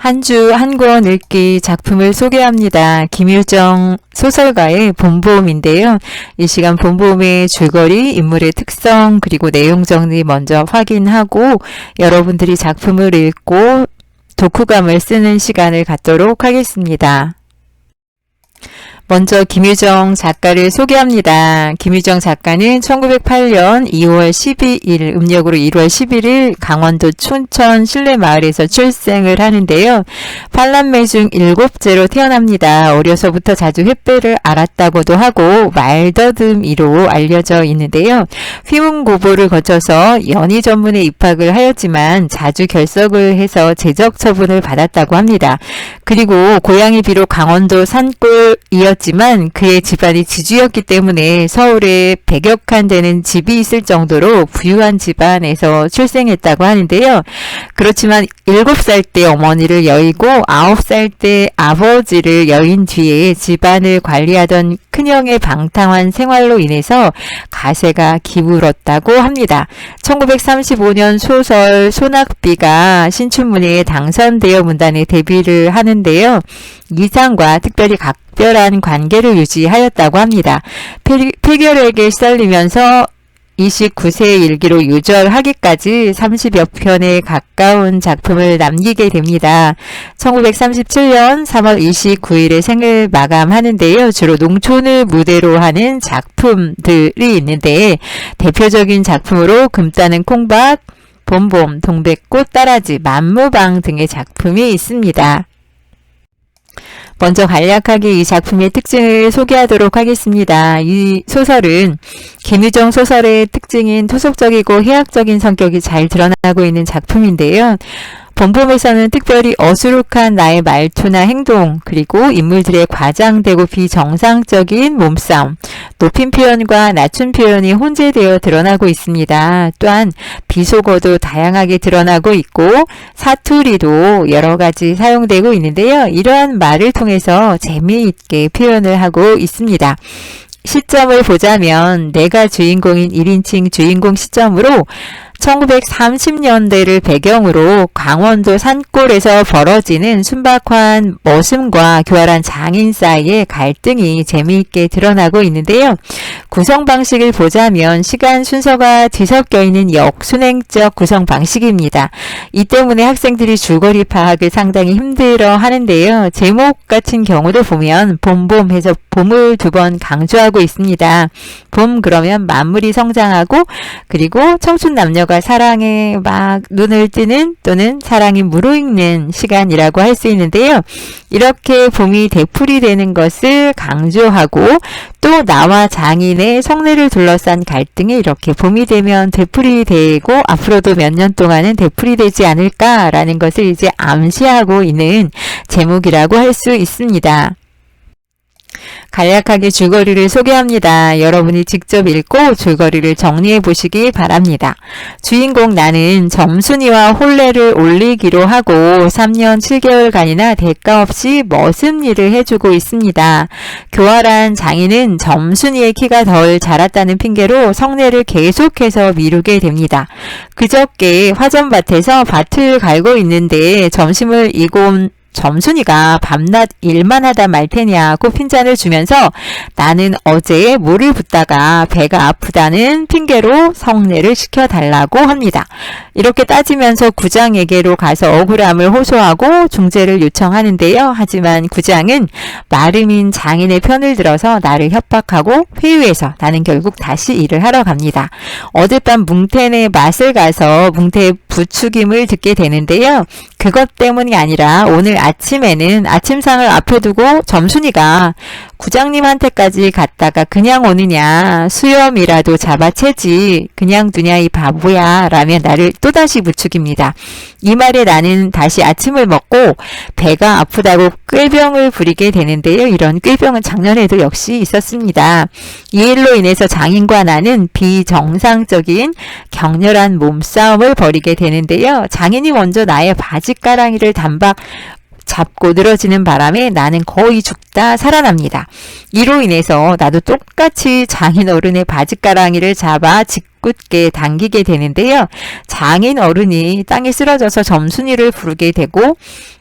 한 주 한 권 읽기 작품을 소개합니다. 김유정 소설가의 봄봄인데요. 이 시간 봄봄의 줄거리, 인물의 특성, 그리고 내용 정리 먼저 확인하고 여러분들이 작품을 읽고 독후감을 쓰는 시간을 갖도록 하겠습니다. 먼저 김유정 작가를 소개합니다. 김유정 작가는 1908년 2월 12일, 음력으로 1월 11일 강원도 춘천 신례마을에서 출생을 하는데요. 팔남매 중 7째로 태어납니다. 어려서부터 자주 횃배를 앓았다고도 하고 말더듬이로 알려져 있는데요. 휘문고고를 거쳐서 연희 전문에 입학을 하였지만 자주 결석을 해서 제적 처분을 받았다고 합니다. 그리고 고향이 비록 강원도 산골이었지만 그의 집안이 지주였기 때문에 서울에 100여 칸 되는 집이 있을 정도로 부유한 집안에서 출생했다고 하는데요. 그렇지만 7살 때 어머니를 여의고 9살 때 아버지를 여인 뒤에 집안을 관리하던 큰형의 방탕한 생활로 인해서 가세가 기울었다고 합니다. 1935년 소설 소낙비가 신춘문예에 당선되어 문단에 데뷔를 하는데요. 이상과 특별히 각별한 관계를 유지하였다고 합니다. 폐결핵에 시달리면서 29세의 일기로 유절하기까지 30여 편에 가까운 작품을 남기게 됩니다. 1937년 3월 29일에 생을 마감하는데요. 주로 농촌을 무대로 하는 작품들이 있는데 대표적인 작품으로 금 따는 콩밭, 봄봄, 동백꽃 따라지, 만무방 등의 작품이 있습니다. 먼저 간략하게 이 작품의 특징을 소개하도록 하겠습니다. 이 소설은 김유정 소설의 특징인 토속적이고 해학적인 성격이 잘 드러나고 있는 작품인데요. 봄봄에서는 특별히 어수룩한 나의 말투나 행동, 그리고 인물들의 과장되고 비정상적인 몸싸움, 높임 표현과 낮춤 표현이 혼재되어 드러나고 있습니다. 또한 비속어도 다양하게 드러나고 있고 사투리도 여러 가지 사용되고 있는데요. 이러한 말을 통해서 재미있게 표현을 하고 있습니다. 시점을 보자면 내가 주인공인 1인칭 주인공 시점으로 1930년대를 배경으로 강원도 산골에서 벌어지는 순박한 머슴과 교활한 장인 사이의 갈등이 재미있게 드러나고 있는데요. 구성 방식을 보자면 시간 순서가 뒤섞여 있는 역순행적 구성 방식입니다. 이 때문에 학생들이 줄거리 파악을 상당히 힘들어 하는데요. 제목 같은 경우도 보면 봄봄 해서 봄을 2번 강조하고 있습니다. 봄 그러면 만물이 성장하고 그리고 청춘 남녀가 사랑에 막 눈을 뜨는 또는 사랑이 무르익는 시간이라고 할 수 있는데요. 이렇게 봄이 되풀이되는 것을 강조하고 또 나와 장인의 성례를 둘러싼 갈등이 이렇게 봄이 되면 되풀이되고 앞으로도 몇 년 동안은 되풀이되지 않을까라는 것을 이제 암시하고 있는 제목이라고 할 수 있습니다. 간략하게 줄거리를 소개합니다. 여러분이 직접 읽고 줄거리를 정리해 보시기 바랍니다. 주인공 나는 점순이와 혼례를 올리기로 하고 3년 7개월간이나 대가 없이 머슴 일을 해주고 있습니다. 교활한 장인은 점순이의 키가 덜 자랐다는 핑계로 성례를 계속해서 미루게 됩니다. 그저께 화전밭에서 밭을 갈고 있는데 점심을 이곤 점순이가 밤낮 일만 하다 말 테냐고 핀잔을 주면서 나는 어제 물을 붓다가 배가 아프다는 핑계로 성례를 시켜달라고 합니다. 이렇게 따지면서 구장에게로 가서 억울함을 호소하고 중재를 요청하는데요. 하지만 구장은 마름인 장인의 편을 들어서 나를 협박하고 회유해서 나는 결국 다시 일을 하러 갑니다. 어젯밤 뭉텐의 맛을 가서 뭉텐의 부추김을 듣게 되는데요. 그것 때문이 아니라 오늘 아침에는 아침상을 앞에 두고 점순이가 구장님한테까지 갔다가 그냥 오느냐, 수염이라도 잡아채지 그냥 두냐 이 바보야 라며 나를 또다시 부추깁니다. 이 말에 나는 다시 아침을 먹고 배가 아프다고 꾀병을 부리게 되는데요. 이런 꾀병은 작년에도 역시 있었습니다. 이 일로 인해서 장인과 나는 비정상적인 격렬한 몸싸움을 벌이게 되는데요. 장인이 먼저 나의 바지가랑이를 단박 잡고 늘어지는 바람에 나는 거의 죽다 살아납니다. 이로 인해서 나도 똑같이 장인 어른의 바지가랑이를 잡아 짓궂게 당기게 되는데요. 장인 어른이 땅에 쓰러져서 점순이를 부르게 되고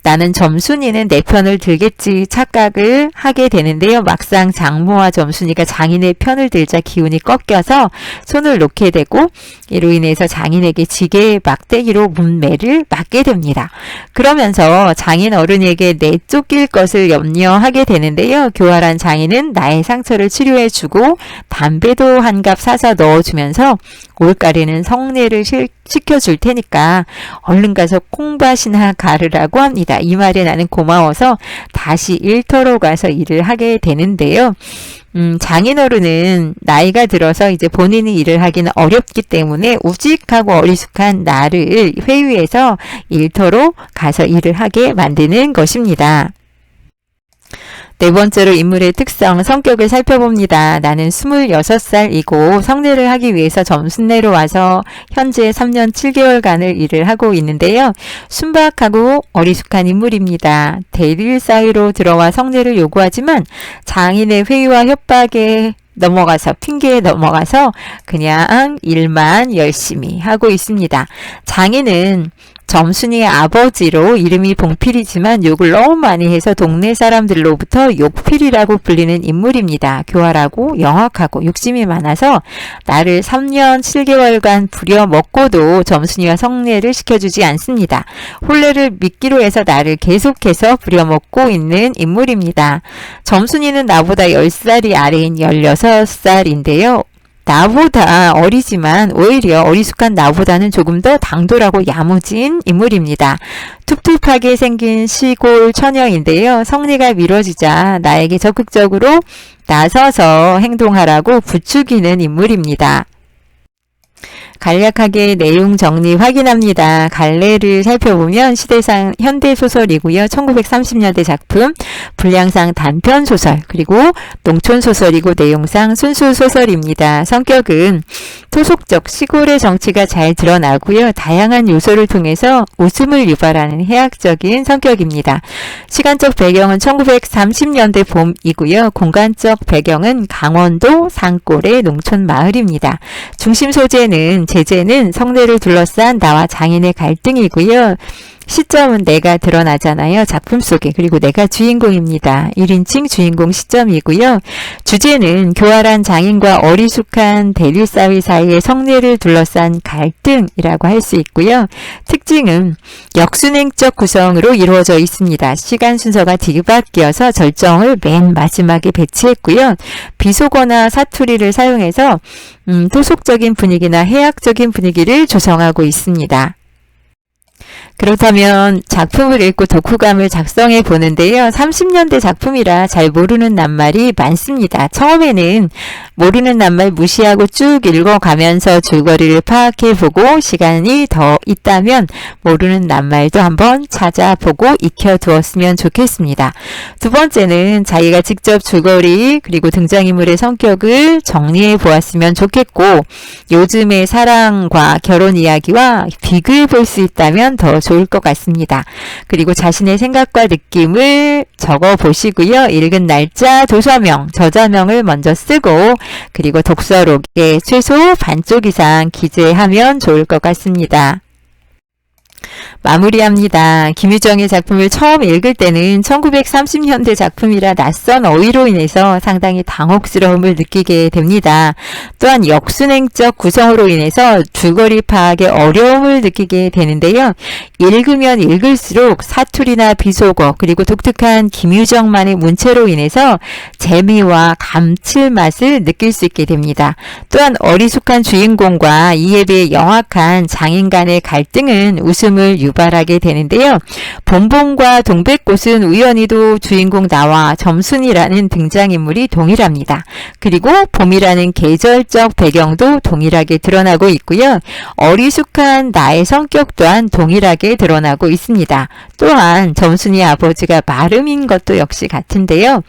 나는 점순이는 내 편을 들겠지 착각을 하게 되는데요. 막상 장모와 점순이가 장인의 편을 들자 기운이 꺾여서 손을 놓게 되고 이로 인해서 장인에게 지게 막대기로 문매를 맞게 됩니다. 그러면서 장인 어른에게 내쫓길 것을 염려하게 되는데요. 교활한 장인은 나의 상처를 치료해주고 담배도 한 갑 사서 넣어주면서 올가리는 성례를 시켜줄 테니까 얼른 가서 콩밭이나 가르라고 합니다. 이 말에 나는 고마워서 다시 일터로 가서 일을 하게 되는데요. 장인어른은 나이가 들어서 이제 본인이 일을 하기는 어렵기 때문에 우직하고 어리숙한 나를 회유해서 일터로 가서 일을 하게 만드는 것입니다. 네 번째로 인물의 특성, 성격을 살펴봅니다. 나는 26살이고 성례를 하기 위해서 점순례로 와서 현재 3년 7개월간을 일을 하고 있는데요. 순박하고 어리숙한 인물입니다. 대릴 사이로 들어와 성례를 요구하지만 장인의 회유와 협박에 넘어가서 핑계에 넘어가서 그냥 일만 열심히 하고 있습니다. 장인은 점순이의 아버지로 이름이 봉필이지만 욕을 너무 많이 해서 동네 사람들로부터 욕필이라고 불리는 인물입니다. 교활하고 영악하고 욕심이 많아서 나를 3년 7개월간 부려먹고도 점순이와 성례를 시켜주지 않습니다. 혼례를 믿기로 해서 나를 계속해서 부려먹고 있는 인물입니다. 점순이는 나보다 10살이 아래인 16살인데요. 나보다 어리지만 오히려 어리숙한 나보다는 조금 더 당돌하고 야무진 인물입니다. 툭툭하게 생긴 시골 처녀인데요. 성례가 미뤄지자 나에게 적극적으로 나서서 행동하라고 부추기는 인물입니다. 간략하게 내용 정리 확인합니다. 갈래를 살펴보면 시대상 현대소설이고요. 1930년대 작품, 분량상 단편소설, 그리고 농촌소설이고 내용상 순수소설입니다. 성격은 토속적 시골의 정치가 잘 드러나고요. 다양한 요소를 통해서 웃음을 유발하는 해학적인 성격입니다. 시간적 배경은 1930년대 봄이고요. 공간적 배경은 강원도 산골의 농촌 마을입니다. 중심 소재는 제재는 성례를 둘러싼 나와 장인의 갈등이고요. 시점은 내가 드러나잖아요. 작품 속에. 그리고 내가 주인공입니다. 1인칭 주인공 시점이고요. 주제는 교활한 장인과 어리숙한 대릴사위 사이의 성례를 둘러싼 갈등이라고 할 수 있고요. 특징은 역순행적 구성으로 이루어져 있습니다. 시간 순서가 뒤바뀌어서 절정을 맨 마지막에 배치했고요. 비속어나 사투리를 사용해서 토속적인 분위기나 해학적인 분위기를 조성하고 있습니다. 그렇다면 작품을 읽고 독후감을 작성해 보는데요. 30년대 작품이라 잘 모르는 낱말이 많습니다. 처음에는 모르는 낱말 무시하고 쭉 읽어가면서 줄거리를 파악해보고 시간이 더 있다면 모르는 낱말도 한번 찾아보고 익혀두었으면 좋겠습니다. 두 번째는 자기가 직접 줄거리 그리고 등장인물의 성격을 정리해 보았으면 좋겠고 요즘의 사랑과 결혼 이야기와 비교해 볼 수 있다면 더 좋을 것 같습니다. 그리고 자신의 생각과 느낌을 적어 보시고요. 읽은 날짜, 도서명, 저자명을 먼저 쓰고 그리고 독서록에 최소 반쪽 이상 기재하면 좋을 것 같습니다. 마무리합니다. 김유정의 작품을 처음 읽을 때는 1930년대 작품이라 낯선 어휘로 인해서 상당히 당혹스러움을 느끼게 됩니다. 또한 역순행적 구성으로 인해서 줄거리 파악에 어려움을 느끼게 되는데요. 읽으면 읽을수록 사투리나 비속어 그리고 독특한 김유정만의 문체로 인해서 재미와 감칠맛을 느낄 수 있게 됩니다. 또한 어리숙한 주인공과 이에 비해 영악한 장인 간의 갈등은 웃음을 유발하게 되는데요. 봄봄과 동백꽃은 우연히도 주인공 나와 점순이라는 등장인물이 동일합니다. 그리고 봄이라는 계절적 배경도 동일하게 드러나고 있고요. 어리숙한 나의 성격 또한 동일하게 드러나고 있습니다. 또한 점순이 아버지가 마름인 것도 역시 같은데요.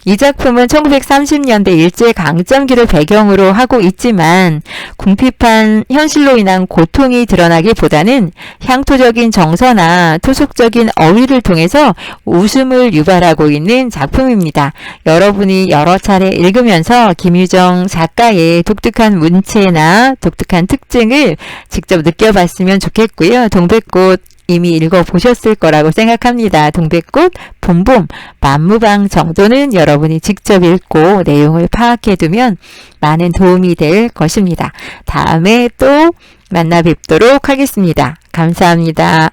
이 작품은 1930년대 일제강점기를 배경으로 하고 있지만 궁핍한 현실로 인한 고통이 드러나기보다는 향토 공포적인 정서나 토속적인 어휘를 통해서 웃음을 유발하고 있는 작품입니다. 여러분이 여러 차례 읽으면서 김유정 작가의 독특한 문체나 독특한 특징을 직접 느껴봤으면 좋겠고요. 동백꽃 이미 읽어보셨을 거라고 생각합니다. 동백꽃, 봄봄, 만무방 정도는 여러분이 직접 읽고 내용을 파악해두면 많은 도움이 될 것입니다. 다음에 또 만나 뵙도록 하겠습니다. 감사합니다.